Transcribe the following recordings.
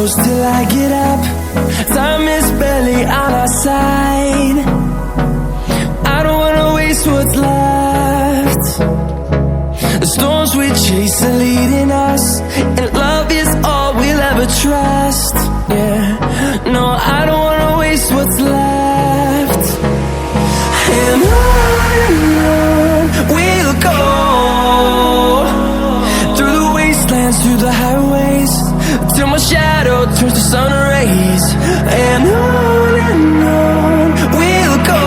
close till I get up. Time is barely on our side. I don't wanna waste what's left. The storms we chase are leading us, and love is all we'll ever trust. Yeah, no, I don't wanna waste what's left. And on we'll go, through the wastelands, through the highways, till my shadow turns to sun rays. And on we'll go,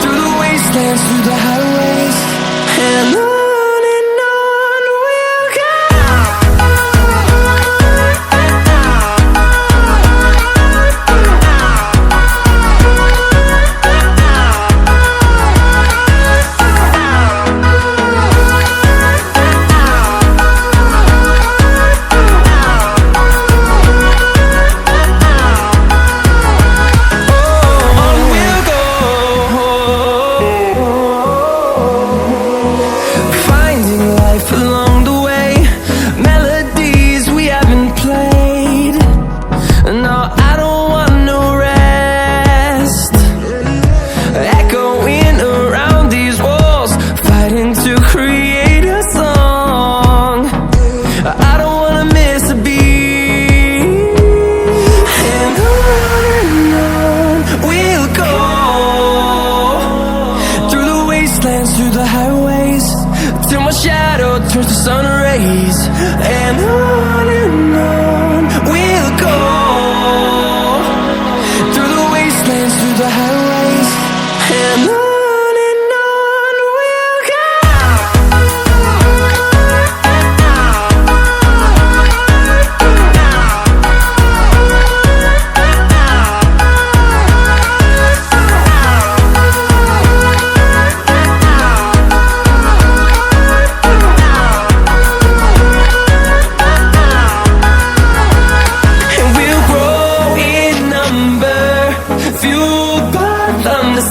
through the wastelands, through the highways, and on we'll go. Through the highways, till my shadow turns to sun rays. And on we'll go, through the wastelands, through the highways, and on we'll go.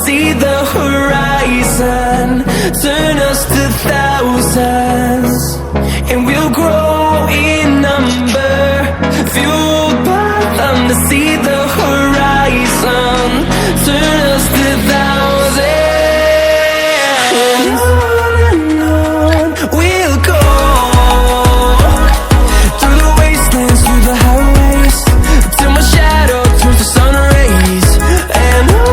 See the horizon, turn us to thousands, and we'll grow in number, fueled by them. To see the horizon, turn us to thousands, and on we'll go, through the wastelands, through the highways, till my shadow turns to sun rays. And on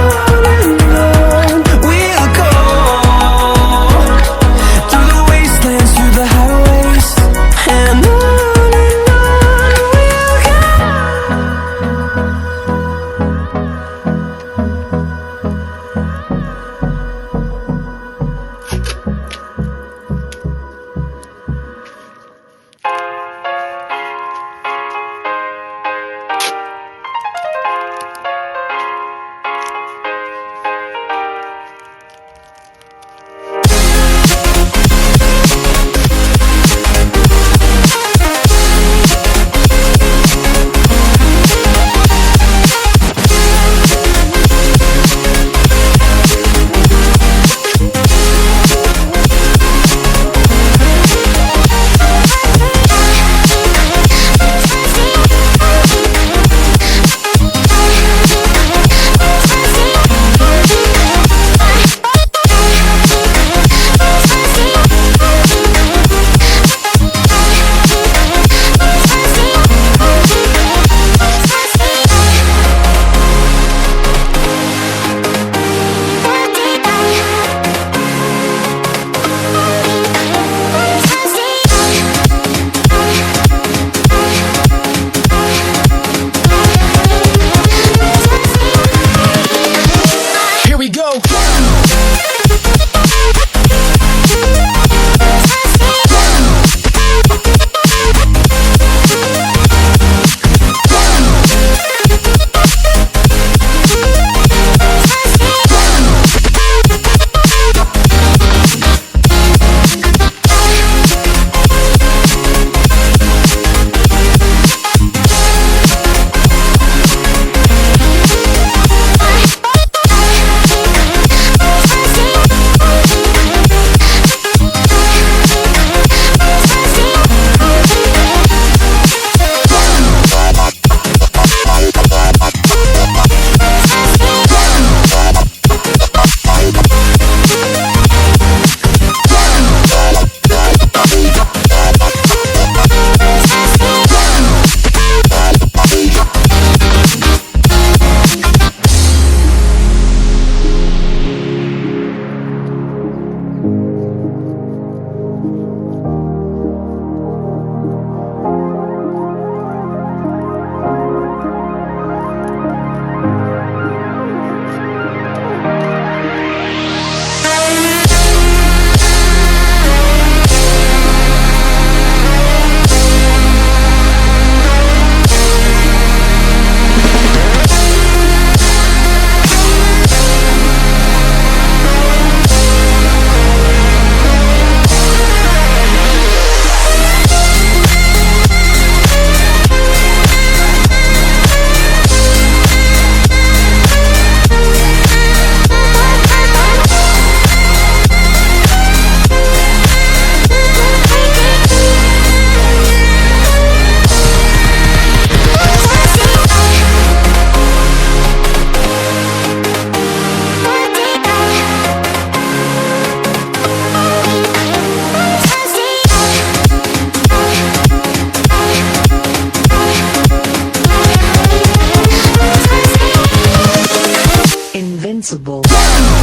invincible.